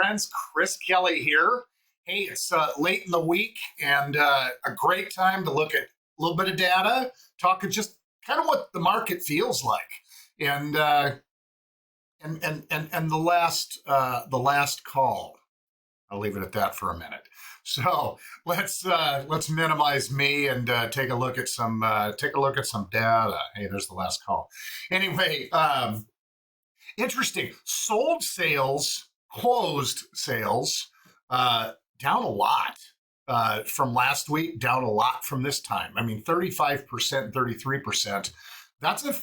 friends. Chris Kelly here. Hey, it's late in the week and a great time to look at a little bit of data, talk just kind of what the market feels like, and the last call. I'll leave it at that for a minute. So let's minimize me and take a look at some data. Hey, there's the last call. Anyway, interesting. Sold sales, closed sales, down a lot from last week, down a lot from this time. I mean, 35%, 33%. That's a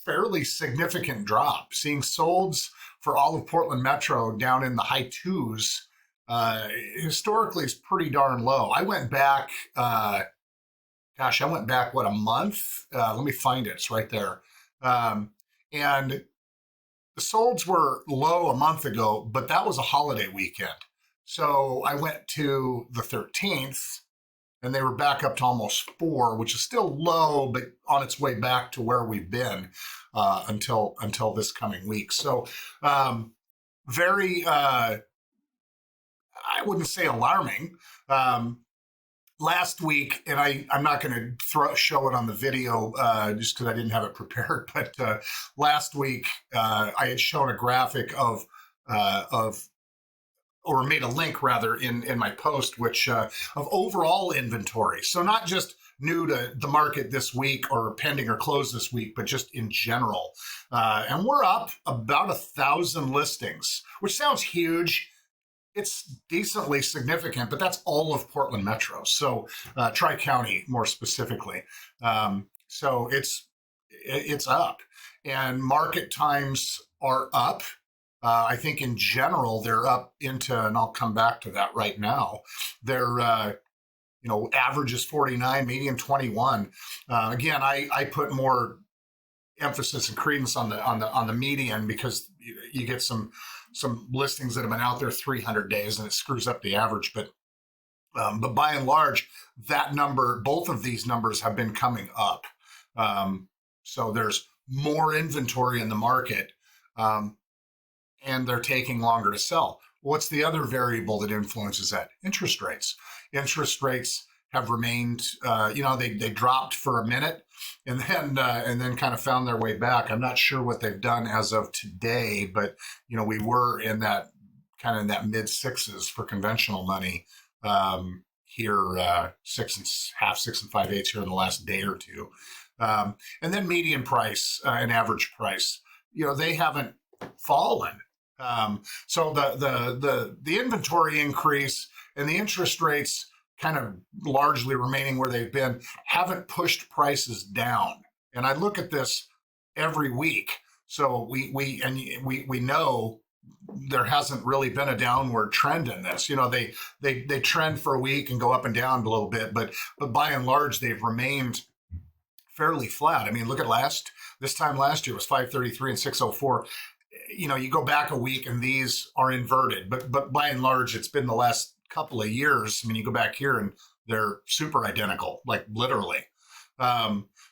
fairly significant drop. Seeing solds for all of Portland Metro down in the high twos historically is pretty darn low. I went back, what, a month? Let me find it. It's right there. And the solds were low a month ago, but that was a holiday weekend. So I went to the 13th, and they were back up to almost 4, which is still low, but on its way back to where we've been until this coming week. So very, I wouldn't say alarming. Last week, and I'm not going to show it on the video just because I didn't have it prepared, but last week I had shown a graphic or made a link rather in my post, which of overall inventory. So not just new to the market this week or pending or closed this week, but just in general. And we're up about 1,000 listings, which sounds huge. It's decently significant, but that's all of Portland Metro. So Tri-County more specifically. So it's up, and market times are up. I think in general they're up into, and I'll come back to that right now. They're average is 49, median 21. Again, I put more emphasis and credence on the median because you get some listings that have been out there 300 days and it screws up the average. But by and large, that number, both of these numbers have been coming up. So there's more inventory in the market, and they're taking longer to sell. What's the other variable that influences that? Interest rates. Interest rates have remained, they dropped for a minute and then kind of found their way back. I'm not sure what they've done as of today, but we were in that mid sixes for conventional money here, 6.5, 6 5/8 here in the last day or two, and then median price and average price. They haven't fallen. So the inventory increase and the interest rates kind of largely remaining where they've been haven't pushed prices down. And I look at this every week. So we know there hasn't really been a downward trend in this. They trend for a week and go up and down a little bit, but by and large they've remained fairly flat. I mean, look at this time last year was 533 and 604. You go back a week and these are inverted, but by and large, it's been the last couple of years. I mean, you go back here and they're super identical, like literally.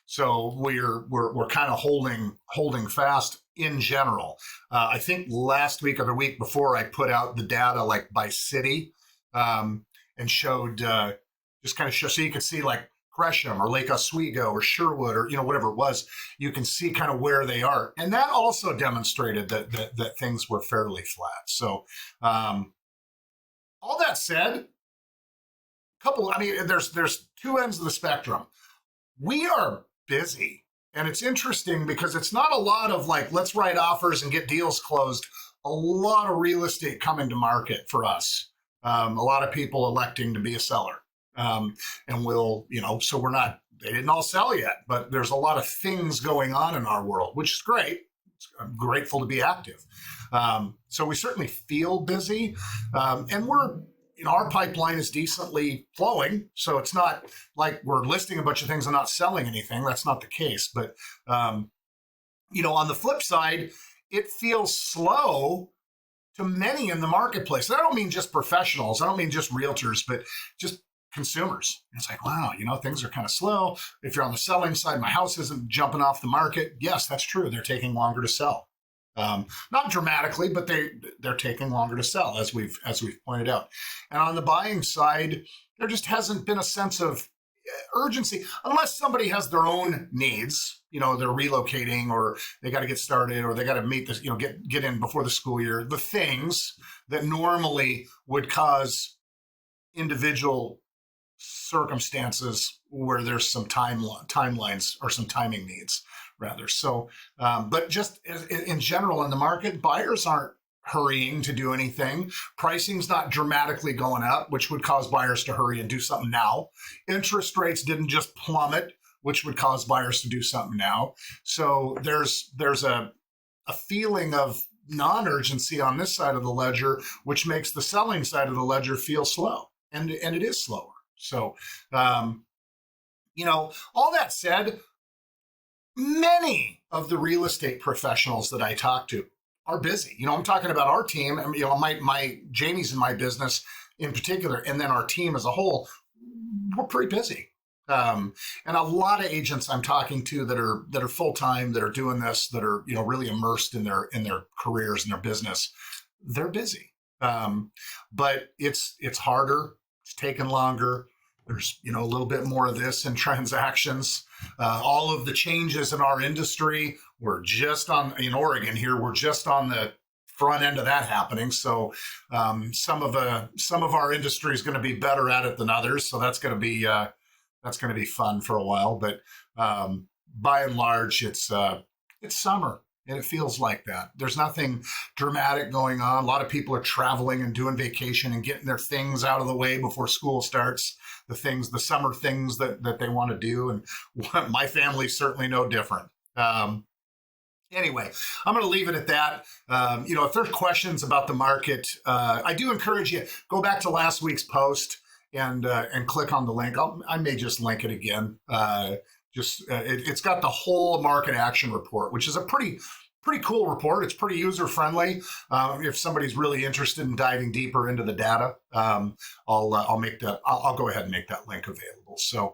So we're kind of holding fast in general. I think last week or the week before I put out the data like by city, and showed so you could see like Gresham or Lake Oswego or Sherwood or whatever it was. You can see kind of where they are, and that also demonstrated that things were fairly flat. So all that said, there's two ends of the spectrum. We are busy, and it's interesting because it's not a lot of like let's write offers and get deals closed. A lot of real estate coming to market for us. A lot of people electing to be a seller. And so they didn't all sell yet, but there's a lot of things going on in our world, which is great. I'm grateful to be active. So we certainly feel busy, and our pipeline is decently flowing. So it's not like we're listing a bunch of things and not selling anything. That's not the case. But, on the flip side, it feels slow to many in the marketplace. And I don't mean just professionals. I don't mean just realtors, but just consumers. It's like, wow, things are kind of slow. If you're on the selling side, my house isn't jumping off the market. Yes, that's true. They're taking longer to sell. Not dramatically, but they're taking longer to sell, as we've pointed out. And on the buying side, there just hasn't been a sense of urgency unless somebody has their own needs. They're relocating, or they got to get started, or they got to meet this, get in before the school year. The things that normally would cause individual circumstances where there's some timelines or some timing needs, rather. So, but just in general in the market, buyers aren't hurrying to do anything. Pricing's not dramatically going up, which would cause buyers to hurry and do something now. Interest rates didn't just plummet, which would cause buyers to do something now. So there's a feeling of non-urgency on this side of the ledger, which makes the selling side of the ledger feel slow, and it is slower. So, all that said, many of the real estate professionals that I talk to are busy. I'm talking about our team, my Jamie's in my business in particular, and then our team as a whole, we're pretty busy. And a lot of agents I'm talking to that are full-time, that are doing this, that are, really immersed in their careers and their business, they're busy. But it's harder. It's taken longer. There's, a little bit more of this in transactions. All of the changes in our industry, in Oregon here, we're just on the front end of that happening. So some of our industry is going to be better at it than others. So that's going to be fun for a while. But by and large, it's summer. And it feels like that. There's nothing dramatic going on. A lot of people are traveling and doing vacation and getting their things out of the way before school starts. The summer things that they want to do. And my family's certainly no different. Anyway, I'm going to leave it at that. If there's questions about the market, I do encourage you, go back to last week's post and click on the link. I may just link it again. It's got the whole market action report, which is a pretty cool report. It's pretty user friendly. If somebody's really interested in diving deeper into the data, I'll go ahead and make that link available. So,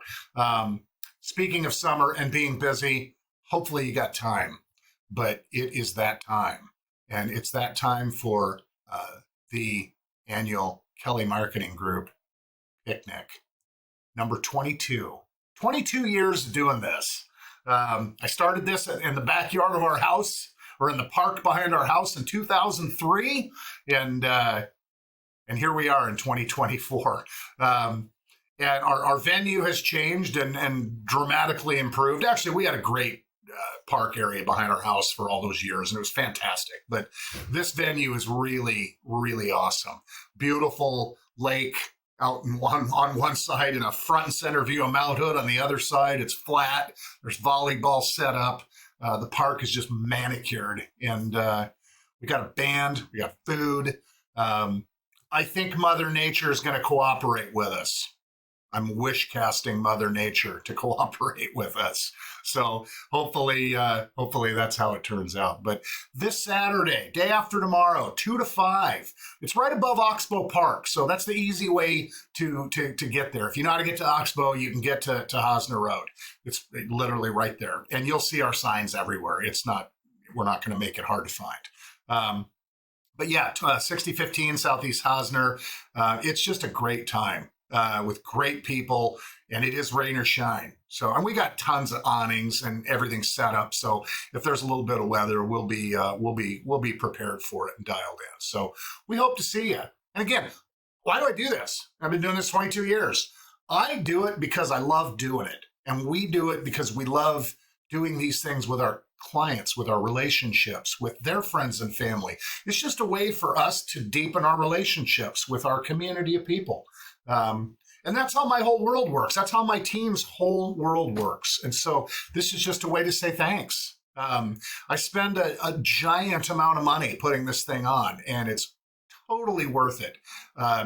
speaking of summer and being busy, hopefully you got time, but it is that time, and it's that time for the annual Kelly Marketing Group Picnic, number 22. 22 years doing this. I started this in the backyard of our house, or in the park behind our house, in 2003, and here we are in 2024. And our venue has changed and dramatically improved. Actually, we had a great park area behind our house for all those years, and it was fantastic. But this venue is really, really awesome. Beautiful lake out on one side, and a front and center view of Mount Hood. On the other side, it's flat. There's volleyball set up. The park is just manicured, and we got a band. We got food. I think Mother Nature is going to cooperate with us. I'm wish casting Mother Nature to cooperate with us. So hopefully that's how it turns out. But this Saturday, day after tomorrow, 2 to 5, it's right above Oxbow Park. So that's the easy way to get there. If you know how to get to Oxbow, you can get to Hosner Road. It's literally right there. And you'll see our signs everywhere. We're not going to make it hard to find. But yeah, 6015 Southeast Hosner. It's just a great time. With great people, and it is rain or shine. So, and we got tons of awnings and everything set up. So, if there's a little bit of weather, we'll be prepared for it and dialed in. So, we hope to see you. And again, why do I do this? I've been doing this 22 years. I do it because I love doing it, and we do it because we love doing these things with our clients, with our relationships, with their friends and family. It's just a way for us to deepen our relationships with our community of people. And that's how my whole world works. That's how my team's whole world works. And so this is just a way to say thanks. I spend a giant amount of money putting this thing on, and it's totally worth it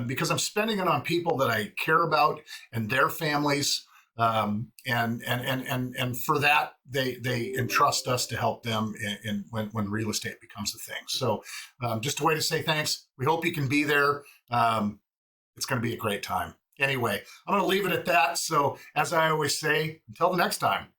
because I'm spending it on people that I care about and their families. And for that, they entrust us to help them when real estate becomes a thing. So just a way to say thanks. We hope you can be there. It's going to be a great time. Anyway, I'm going to leave it at that. So as I always say, until the next time.